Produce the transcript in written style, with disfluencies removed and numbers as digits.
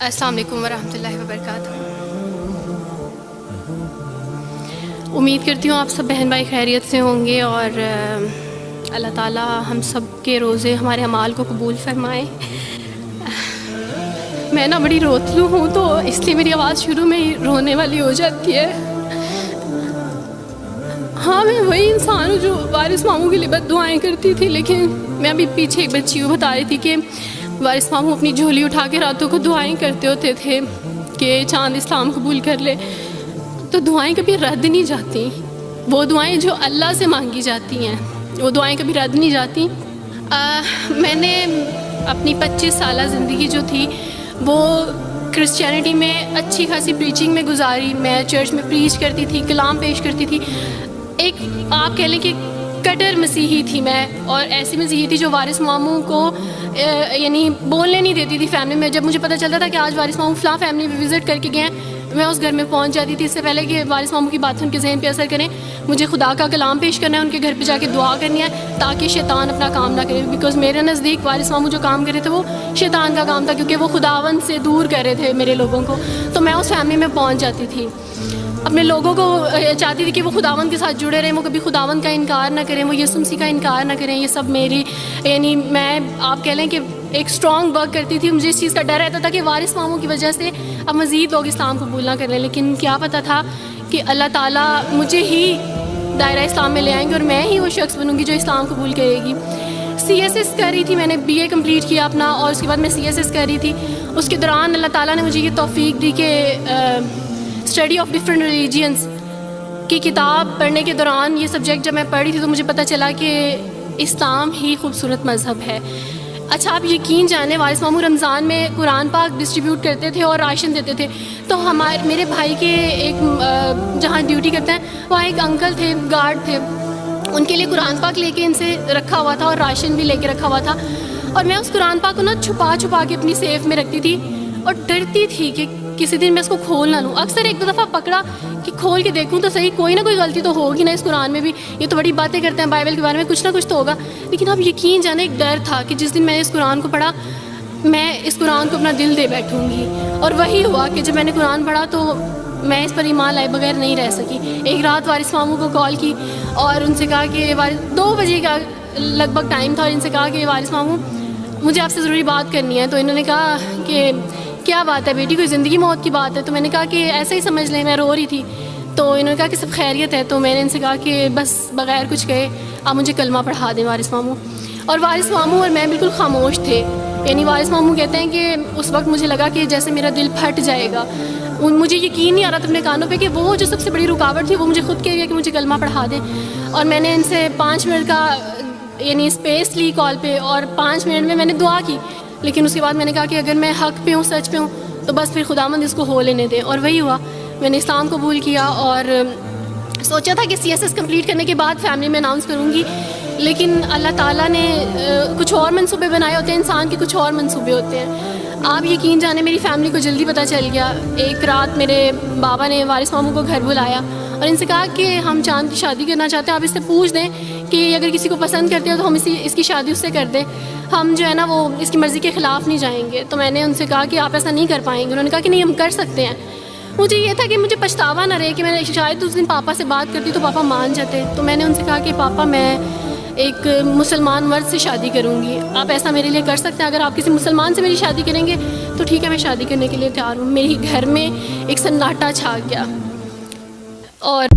अस्सलाम वालेकुम वरहमतुल्लाहि वबरकातुहू। उम्मीद करती हूँ आप सब बहन भाई खैरियत से होंगे और अल्लाह ताला हम सब के रोज़े हमारे अमाल को कबूल फरमाए। मैं ना बड़ी रोतलू हूँ तो इसलिए मेरी आवाज़ शुरू में ही रोने वाली हो जाती है। हाँ, मैं वही इंसान हूँ जो वारिस मामू के लिए बद्दुआएं करती थी, लेकिन मैं अभी पीछे एक बच्ची को बता रही थी कि वारिस मामू अपनी झोली उठा के रातों को दुआएं करते होते थे कि चांद इस्लाम कबूल कर ले। तो दुआएं कभी रद्द नहीं जाती, वो दुआएं जो अल्लाह से मांगी जाती हैं वो दुआएं कभी रद्द नहीं जाती। मैंने अपनी 25 साल ज़िंदगी जो थी वो क्रिश्चियनिटी में अच्छी खासी प्रीचिंग में गुजारी। मैं चर्च में प्रीच करती थी, कलाम पेश करती थी। एक आप कह लें कि कटर मसीही थी मैं, और ऐसी मसीही थी जो वारिस मामू को यानी बोलने नहीं देती थी फैमिली में। जब मुझे पता चलता था कि आज वारिस मामू फ़लाँ फैमिली में विज़िट करके गए हैं, मैं उस घर में पहुंच जाती थी। इससे पहले कि वारिस मामू की बात उनके ज़हन पे असर करें, मुझे खुदा का कलाम पेश करना है, उनके घर पे जाके दुआ करनी है ताकि शैतान अपना काम ना करे। बिकॉज़ मेरे नज़दीक वारिस मामू जो काम कर रहे थे वो शैतान का काम था, क्योंकि वो खुदावन से दूर कर रहे थे मेरे लोगों को। तो मैं उस फैमिली में पहुँच जाती थी, अपने लोगों को चाहती थी कि वो खुदावन के साथ जुड़े रहें, वो कभी खुदावन का इनकार ना करें, वो यीशु मसीह का इनकार ना करें। ये सब मेरी यानी मैं आप कह लें कि एक स्ट्रॉन्ग वर्क करती थी। मुझे इस चीज़ का डर रहता था कि वारिस मामू की वजह से अब मज़ीद लोग इस्लाम कबूल ना कर लें, लेकिन क्या पता था कि अल्लाह ताला मुझे ही दायरा इस्लाम में ले आएंगे और मैं ही वो शख्स बनूँगी जो इस्लाम कबूल करेगी। CSS कर रही थी, मैंने BA कंप्लीट किया अपना, और उसके बाद मैं CSS कर रही थी। उसके दौरान अल्लाह ताला ने मुझे ये तौफीक दी कि स्टडी ऑफ डिफरेंट रिलीजियंस की किताब पढ़ने के दौरान ये सब्जेक्ट जब मैं पढ़ रही थी तो मुझे पता चला कि इस्लाम ही खूबसूरत मज़हब है। अच्छा, आप यकीन जाने वारिस मामू रमज़ान में कुरान पाक डिस्ट्रीब्यूट करते थे और राशन देते थे। तो मेरे भाई के एक जहाँ ड्यूटी करते हैं वहाँ एक अंकल थे, गार्ड थे, उनके लिए कुरान पाक लेके इनसे रखा हुआ था और राशन भी लेके रखा हुआ था। और मैं उस कुरान पाक को ना छुपा छुपा के अपनी सेफ में रखती थी और डरती थी कि किसी दिन मैं इसको खोल ना लूँ। अक्सर एक दो दफ़ा पकड़ा कि खोल के देखूँ तो सही, कोई ना कोई गलती तो होगी ना इस कुरान में भी। ये तो बड़ी बातें करते हैं बाइबल के बारे में, कुछ ना कुछ तो होगा। लेकिन अब यकीन जाने एक डर था कि जिस दिन मैंने इस कुरान को पढ़ा मैं इस कुरान को अपना दिल दे बैठूँगी। और वही हुआ कि जब मैंने कुरान पढ़ा तो मैं इस पर ईमान लाए बगैर नहीं रह सकी। एक रात वारिस मामू को कॉल की और उनसे कहा कि 2 बजे का लगभग टाइम था, और इनसे कहा कि वारिस मामू मुझे आपसे ज़रूरी बात करनी है। तो इन्होंने कहा कि क्या बात है बेटी, कोई ज़िंदगी मौत की बात है? तो मैंने कहा कि ऐसे ही समझ लें, मैं रो रही थी। तो इन्होंने कहा कि सब खैरियत है। तो मैंने इनसे कहा कि बस बग़ैर कुछ कहे आप मुझे कलमा पढ़ा दें वारिस मामू। और वारिस मामू और मैं बिल्कुल खामोश थे। यानी वारिस मामू कहते हैं कि उस वक्त मुझे लगा कि जैसे मेरा दिल फट जाएगा। मुझे यकीन नहीं आ रहा था अपने कानों पे कि वो जो सबसे बड़ी रुकावट थी वो मुझे खुद कह गया कि मुझे कलमा पढ़ा दें। और मैंने इनसे 5 मिनट का यानी स्पेस ली कॉल पे, और 5 मिनट में मैंने दुआ की। लेकिन उसके बाद मैंने कहा कि अगर मैं हक़ पे हूँ, सच पे हूँ, तो बस फिर खुदावंद इसको हो लेने दें। और वही हुआ, मैंने इस्लाम कबूल किया। और सोचा था कि CSS कंप्लीट करने के बाद फैमिली में अनाउंस करूँगी, लेकिन अल्लाह ताला ने कुछ और मंसूबे बनाए होते हैं, इंसान के कुछ और मंसूबे होते हैं। आप यकीन जाने मेरी फैमिली को जल्दी पता चल गया। एक रात मेरे बाबा ने वारिस मामू को घर बुलाया और इनसे कहा कि हम चांद की शादी करना चाहते हैं, आप इससे पूछ दें कि अगर किसी को पसंद करते हो तो हम इसकी शादी उससे कर दें, हम जो है ना वो इसकी मर्ज़ी के ख़िलाफ़ नहीं जाएंगे। तो मैंने उनसे कहा कि आप ऐसा नहीं कर पाएंगे। उन्होंने कहा कि नहीं, हम कर सकते हैं। मुझे ये था कि मुझे पछतावा ना रहे कि मैंने शायद उस दिन पापा से बात करती तो पापा मान जाते। तो मैंने उनसे कहा कि पापा मैं एक मुसलमान मर्द से शादी करूँगी, आप ऐसा मेरे लिए कर सकते हैं? अगर आप किसी मुसलमान से मेरी शादी करेंगे तो ठीक है, मैं शादी करने के लिए तैयार हूँ। मेरे घर में एक सन्नाटा छा गया। और